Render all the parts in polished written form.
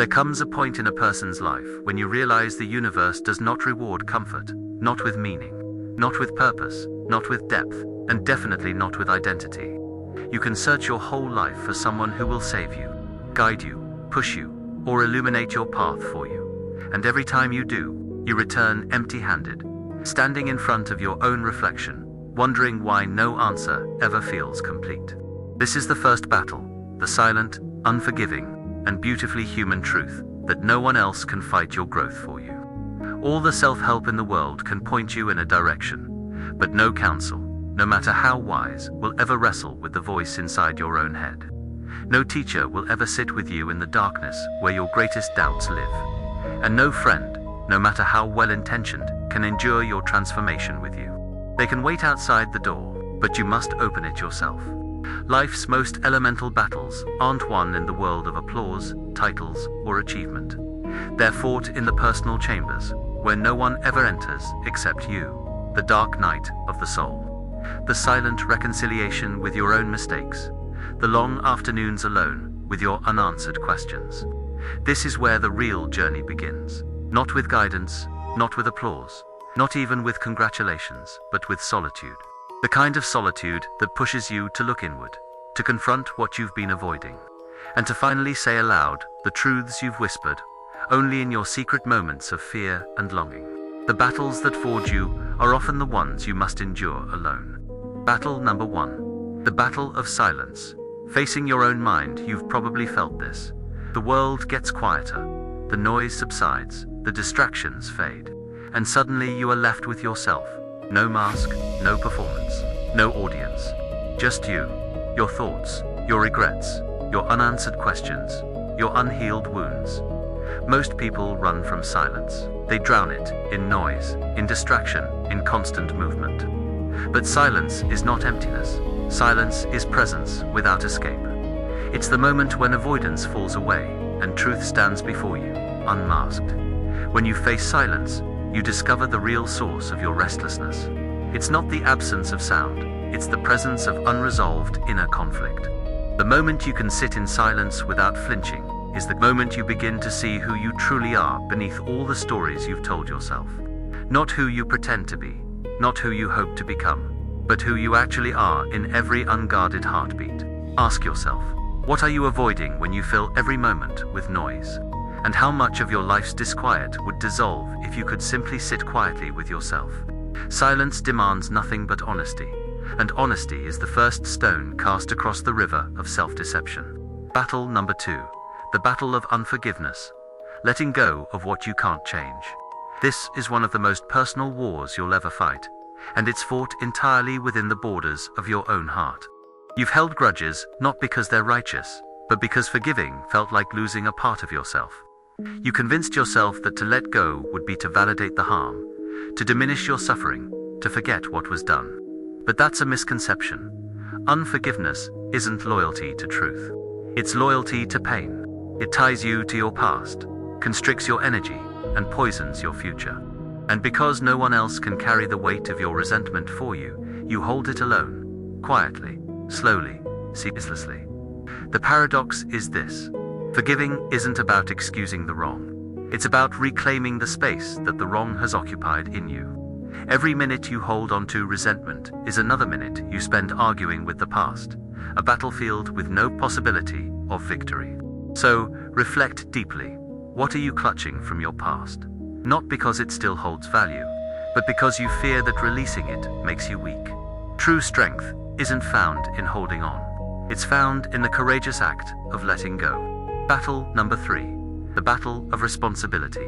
There comes a point in a person's life when you realize the universe does not reward comfort, not with meaning, not with purpose, not with depth, and definitely not with identity. You can search your whole life for someone who will save you, guide you, push you, or illuminate your path for you. And every time you do, you return empty-handed, standing in front of your own reflection, wondering why no answer ever feels complete. This is the first battle, the silent, unforgiving, and beautifully human truth that no one else can fight your growth for you. All the self-help in the world can point you in a direction, but no counsel, no matter how wise, will ever wrestle with the voice inside your own head. No teacher will ever sit with you in the darkness where your greatest doubts live. And no friend, no matter how well-intentioned, can endure your transformation with you. They can wait outside the door, but you must open it yourself. Life's most elemental battles aren't won in the world of applause, titles, or achievement. They're fought in the personal chambers, where no one ever enters except you, the dark night of the soul. The silent reconciliation with your own mistakes, the long afternoons alone with your unanswered questions. This is where the real journey begins. Not with guidance, not with applause, not even with congratulations, but with solitude. The kind of solitude that pushes you to look inward, to confront what you've been avoiding, and to finally say aloud the truths you've whispered, only in your secret moments of fear and longing. The battles that forge you are often the ones you must endure alone. Battle number 1. The battle of silence. Facing your own mind, you've probably felt this. The world gets quieter, the noise subsides, the distractions fade, and suddenly you are left with yourself. No mask, no performance, no audience. Just you, your thoughts, your regrets, your unanswered questions, your unhealed wounds. Most people run from silence. They drown it in noise, in distraction, in constant movement. But silence is not emptiness. Silence is presence without escape. It's the moment when avoidance falls away and truth stands before you, unmasked. When you face silence, you discover the real source of your restlessness. It's not the absence of sound, it's the presence of unresolved inner conflict. The moment you can sit in silence without flinching is the moment you begin to see who you truly are beneath all the stories you've told yourself. Not who you pretend to be, not who you hope to become, but who you actually are in every unguarded heartbeat. Ask yourself, what are you avoiding when you fill every moment with noise? And how much of your life's disquiet would dissolve if you could simply sit quietly with yourself? Silence demands nothing but honesty, and honesty is the first stone cast across the river of self-deception. Battle number 2. The battle of unforgiveness. Letting go of what you can't change. This is one of the most personal wars you'll ever fight, and it's fought entirely within the borders of your own heart. You've held grudges not because they're righteous, but because forgiving felt like losing a part of yourself. You convinced yourself that to let go would be to validate the harm, to diminish your suffering, to forget what was done. But that's a misconception. Unforgiveness isn't loyalty to truth. It's loyalty to pain. It ties you to your past, constricts your energy, and poisons your future. And because no one else can carry the weight of your resentment for you, you hold it alone, quietly, slowly, ceaselessly. The paradox is this. Forgiving isn't about excusing the wrong. It's about reclaiming the space that the wrong has occupied in you. Every minute you hold onto resentment is another minute you spend arguing with the past, a battlefield with no possibility of victory. So, reflect deeply. What are you clutching from your past? Not because it still holds value, but because you fear that releasing it makes you weak. True strength isn't found in holding on. It's found in the courageous act of letting go. Battle number 3. The battle of responsibility.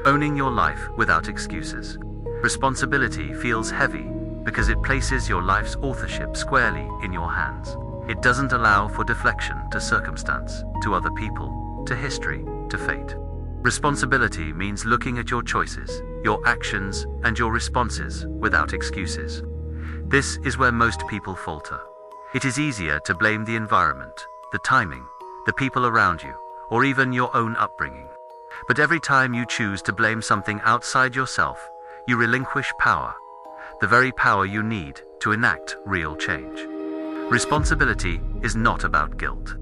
Owning your life without excuses. Responsibility feels heavy because it places your life's authorship squarely in your hands. It doesn't allow for deflection to circumstance, to other people, to history, to fate. Responsibility means looking at your choices, your actions, and your responses without excuses. This is where most people falter. It is easier to blame the environment, the timing, the people around you, or even your own upbringing. But every time you choose to blame something outside yourself, you relinquish power, the very power you need to enact real change. Responsibility is not about guilt.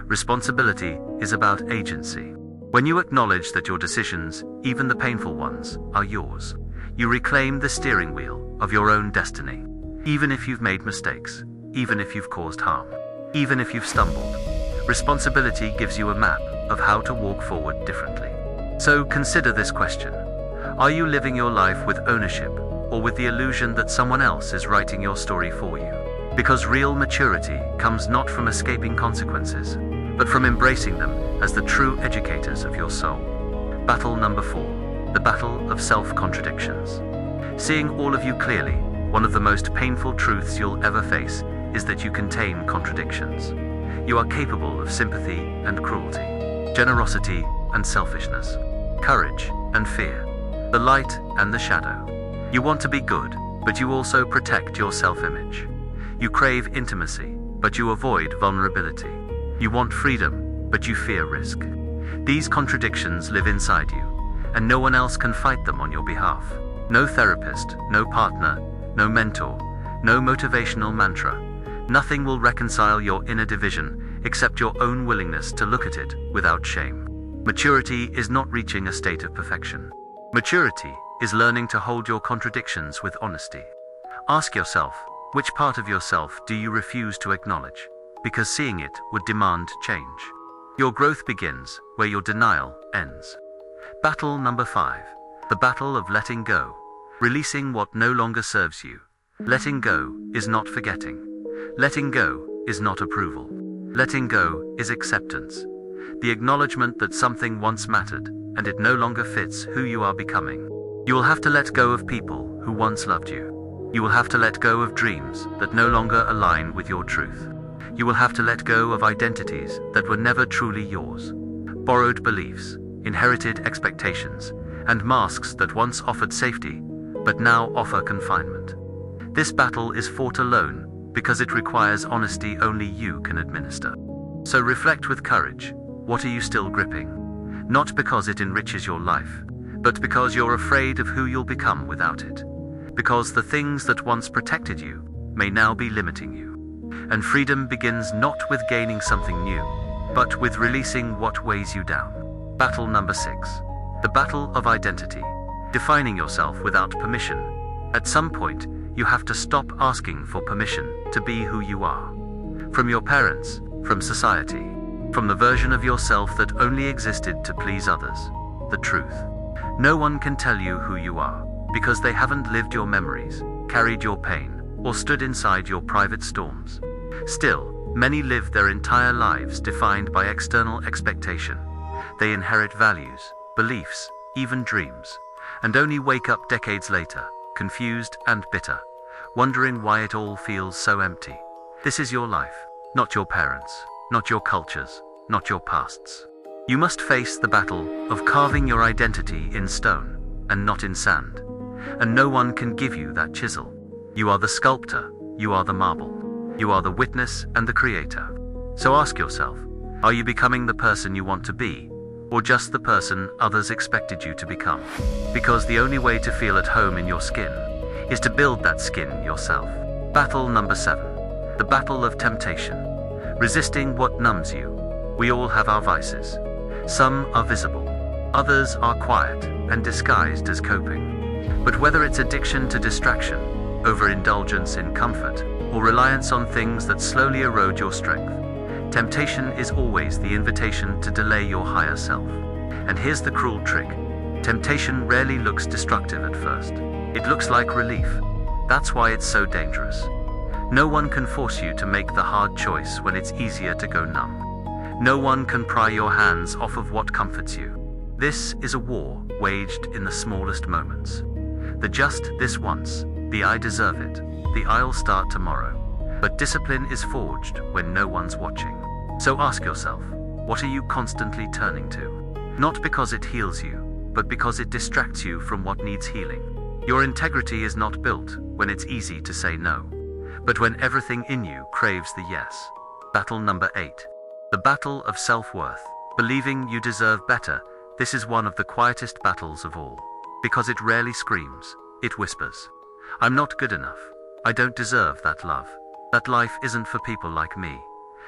Responsibility is about agency. When you acknowledge that your decisions, even the painful ones, are yours, you reclaim the steering wheel of your own destiny. Even if you've made mistakes, even if you've caused harm, even if you've stumbled, responsibility gives you a map of how to walk forward differently. So consider this question. Are you living your life with ownership, or with the illusion that someone else is writing your story for you? Because real maturity comes not from escaping consequences, but from embracing them as the true educators of your soul. Battle number 4, the battle of self-contradictions. Seeing all of you clearly, one of the most painful truths you'll ever face is that you contain contradictions. You are capable of sympathy and cruelty, generosity and selfishness, courage and fear, the light and the shadow. You want to be good, but you also protect your self-image. You crave intimacy, but you avoid vulnerability. You want freedom, but you fear risk. These contradictions live inside you, and no one else can fight them on your behalf. No therapist, no partner, no mentor, no motivational mantra. Nothing will reconcile your inner division except your own willingness to look at it without shame. Maturity is not reaching a state of perfection. Maturity is learning to hold your contradictions with honesty. Ask yourself, which part of yourself do you refuse to acknowledge? Because seeing it would demand change. Your growth begins where your denial ends. Battle number 5. The battle of letting go. Releasing what no longer serves you. Letting go is not forgetting. Letting go is not approval. Letting go is acceptance. The acknowledgement that something once mattered, and it no longer fits who you are becoming. You will have to let go of people who once loved you. You will have to let go of dreams that no longer align with your truth. You will have to let go of identities that were never truly yours. Borrowed beliefs, inherited expectations, and masks that once offered safety, but now offer confinement. This battle is fought alone because it requires honesty only you can administer. So reflect with courage. What are you still gripping? Not because it enriches your life, but because you're afraid of who you'll become without it. Because the things that once protected you may now be limiting you. And freedom begins not with gaining something new, but with releasing what weighs you down. Battle number 6. The battle of identity. Defining yourself without permission. At some point, you have to stop asking for permission to be who you are. From your parents, from society, from the version of yourself that only existed to please others. The truth. No one can tell you who you are, because they haven't lived your memories, carried your pain, or stood inside your private storms. Still, many live their entire lives defined by external expectation. They inherit values, beliefs, even dreams, and only wake up decades later, confused and bitter, wondering why it all feels so empty. This is your life, not your parents, not your cultures, not your pasts. You must face the battle of carving your identity in stone, and not in sand. And no one can give you that chisel. You are the sculptor, you are the marble, you are the witness and the creator. So ask yourself, are you becoming the person you want to be, or just the person others expected you to become? Because the only way to feel at home in your skin is to build that skin yourself. Battle number 7. The battle of temptation. Resisting what numbs you. We all have our vices. Some are visible, others are quiet and disguised as coping. But whether it's addiction to distraction, overindulgence in comfort, or reliance on things that slowly erode your strength, temptation is always the invitation to delay your higher self. And here's the cruel trick. Temptation rarely looks destructive at first. It looks like relief. That's why it's so dangerous. No one can force you to make the hard choice when it's easier to go numb. No one can pry your hands off of what comforts you. This is a war waged in the smallest moments. The just this once, the I deserve it, the I'll start tomorrow. But discipline is forged when no one's watching. So ask yourself, what are you constantly turning to? Not because it heals you, but because it distracts you from what needs healing. Your integrity is not built when it's easy to say no, but when everything in you craves the yes. Battle number 8. The battle of self-worth. Believing you deserve better. This is one of the quietest battles of all. Because it rarely screams, it whispers. I'm not good enough. I don't deserve that love. That life isn't for people like me.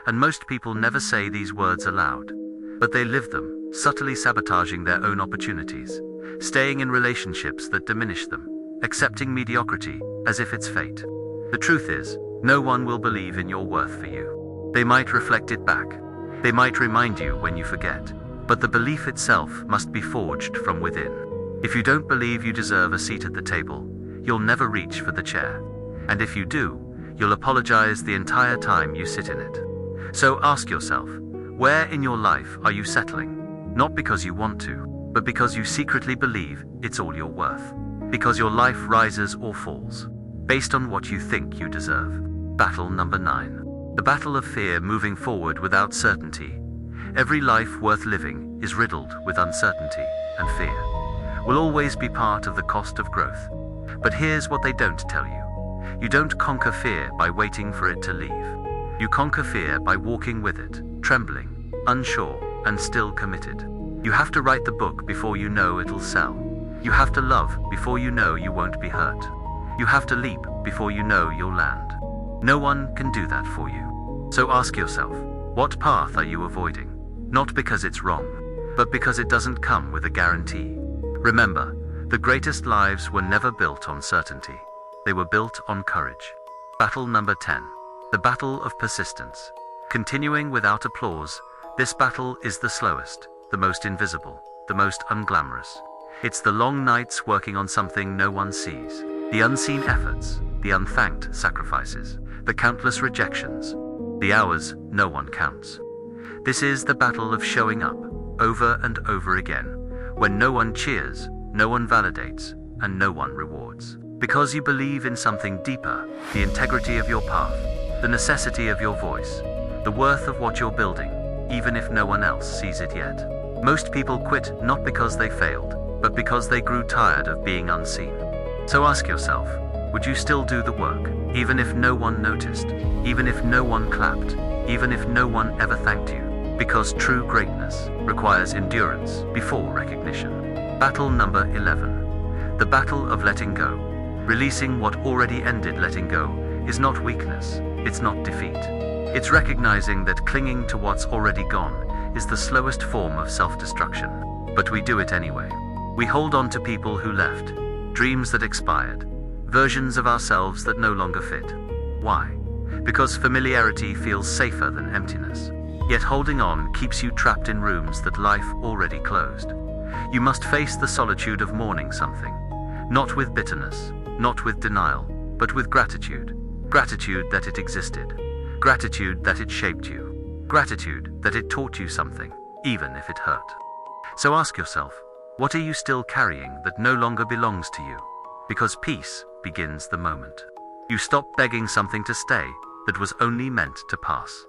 And most people never say these words aloud. but they live them, subtly sabotaging their own opportunities, staying in relationships that diminish them, accepting mediocrity as if it's fate. The truth is, no one will believe in your worth for you. They might reflect it back. They might remind you when you forget. But the belief itself must be forged from within. If you don't believe you deserve a seat at the table, you'll never reach for the chair. And if you do, you'll apologize the entire time you sit in it. So ask yourself, where in your life are you settling? Not because you want to, but because you secretly believe it's all you're worth. Because your life rises or falls, based on what you think you deserve. Battle number 9. The battle of fear, moving forward without certainty. Every life worth living is riddled with uncertainty, and fear will always be part of the cost of growth. But here's what they don't tell you. You don't conquer fear by waiting for it to leave. You conquer fear by walking with it, trembling, unsure, and still committed. You have to write the book before you know it'll sell. You have to love before you know you won't be hurt. You have to leap before you know you'll land. No one can do that for you. So ask yourself, what path are you avoiding? Not because it's wrong, but because it doesn't come with a guarantee. Remember, the greatest lives were never built on certainty. They were built on courage. Battle number 10. The battle of persistence. Continuing without applause, this battle is the slowest, the most invisible, the most unglamorous. It's the long nights working on something no one sees, the unseen efforts, the unthanked sacrifices, the countless rejections, the hours no one counts. This is the battle of showing up, over and over again, when no one cheers, no one validates, and no one rewards. Because you believe in something deeper, the integrity of your path, the necessity of your voice, the worth of what you're building, even if no one else sees it yet. Most people quit not because they failed, but because they grew tired of being unseen. So ask yourself, would you still do the work, even if no one noticed, even if no one clapped, even if no one ever thanked you? Because true greatness requires endurance before recognition. Battle number 11. The battle of letting go. Releasing what already ended. Letting go is not weakness, it's not defeat. It's recognizing that clinging to what's already gone is the slowest form of self-destruction. But we do it anyway. We hold on to people who left, dreams that expired, versions of ourselves that no longer fit. Why? Because familiarity feels safer than emptiness. Yet holding on keeps you trapped in rooms that life already closed. You must face the solitude of mourning something, not with bitterness, not with denial, but with gratitude. Gratitude that it existed. Gratitude that it shaped you. Gratitude that it taught you something, even if it hurt. So ask yourself, what are you still carrying that no longer belongs to you? Because peace begins the moment you stop begging something to stay that was only meant to pass.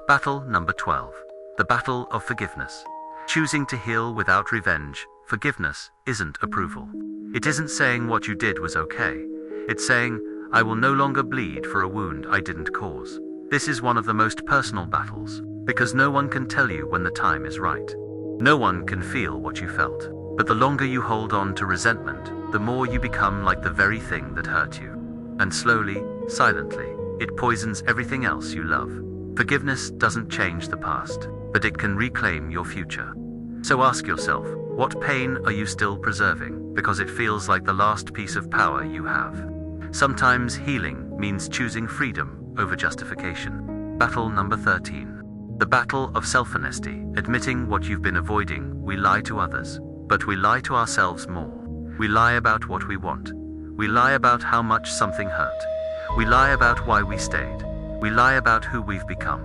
Battle number 12. The battle of forgiveness. Choosing to heal without revenge. Forgiveness isn't approval. It isn't saying what you did was okay. It's saying, I will no longer bleed for a wound I didn't cause. This is one of the most personal battles, because no one can tell you when the time is right. No one can feel what you felt. But the longer you hold on to resentment, the more you become like the very thing that hurt you. And slowly, silently, it poisons everything else you love. Forgiveness doesn't change the past, but it can reclaim your future. So ask yourself, what pain are you still preserving, because it feels like the last piece of power you have? Sometimes healing means choosing freedom over justification. Battle number 13. The battle of self-honesty. Admitting what you've been avoiding. We lie to others, but we lie to ourselves more. We lie about what we want. We lie about how much something hurt. We lie about why we stayed. We lie about who we've become.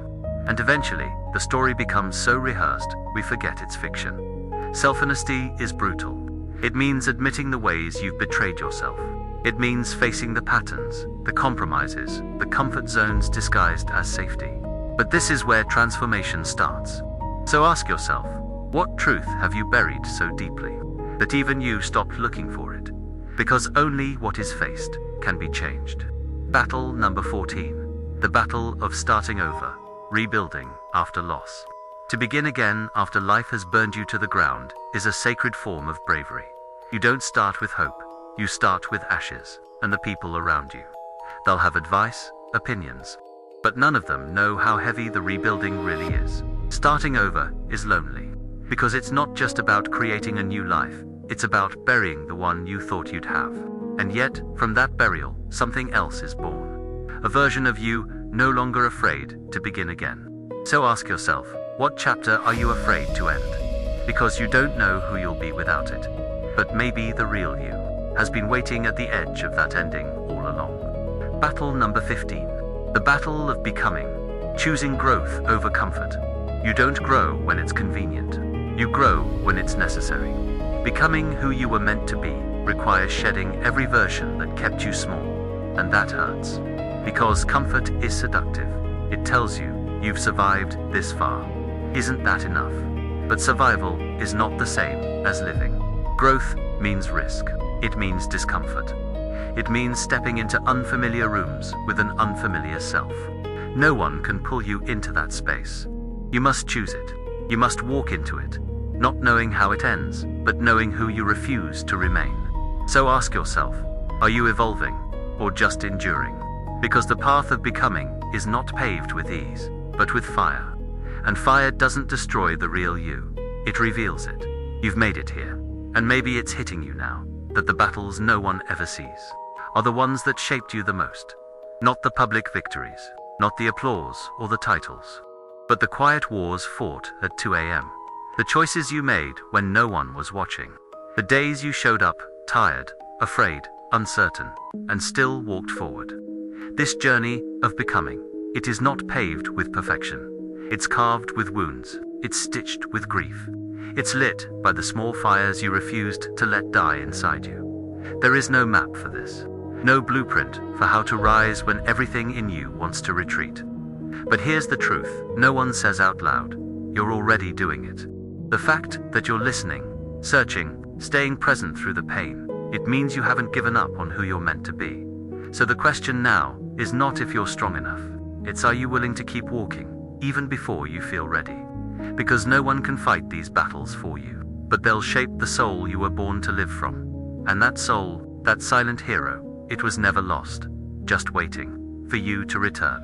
And eventually, the story becomes so rehearsed, we forget it's fiction. Self-honesty is brutal. It means admitting the ways you've betrayed yourself. It means facing the patterns, the compromises, the comfort zones disguised as safety. But this is where transformation starts. So ask yourself, what truth have you buried so deeply that even you stopped looking for it? Because only what is faced can be changed. Battle number 14. The battle of starting over, rebuilding after loss. To begin again after life has burned you to the ground is a sacred form of bravery. You don't start with hope, you start with ashes and the people around you. They'll have advice, opinions, but none of them know how heavy the rebuilding really is. Starting over is lonely. Because it's not just about creating a new life, it's about burying the one you thought you'd have. And yet, from that burial, something else is born. A version of you no longer afraid to begin again. So ask yourself, what chapter are you afraid to end? Because you don't know who you'll be without it. But maybe the real you has been waiting at the edge of that ending all along. Battle number 15. The battle of becoming. Choosing growth over comfort. You don't grow when it's convenient. You grow when it's necessary. Becoming who you were meant to be requires shedding every version that kept you small. And that hurts. Because comfort is seductive. It tells you you've survived this far. Isn't that enough? But survival is not the same as living. Growth means risk. It means discomfort. It means stepping into unfamiliar rooms with an unfamiliar self. No one can pull you into that space. You must choose it. You must walk into it, not knowing how it ends, but knowing who you refuse to remain. So ask yourself, are you evolving or just enduring? Because the path of becoming is not paved with ease, but with fire. And fire doesn't destroy the real you. It reveals it. You've made it here. And maybe it's hitting you now, that the battles no one ever sees are the ones that shaped you the most. Not the public victories, not the applause or the titles, but the quiet wars fought at 2 a.m. The choices you made when no one was watching. The days you showed up, tired, afraid, uncertain, and still walked forward. This journey of becoming, it is not paved with perfection. It's carved with wounds. It's stitched with grief. It's lit by the small fires you refused to let die inside you. There is no map for this. No blueprint for how to rise when everything in you wants to retreat. But here's the truth, no one says out loud, you're already doing it. The fact that you're listening, searching, staying present through the pain, it means you haven't given up on who you're meant to be. So the question now is not if you're strong enough, it's are you willing to keep walking, even before you feel ready? Because no one can fight these battles for you, but they'll shape the soul you were born to live from. And that soul, that silent hero, it was never lost, just waiting for you to return.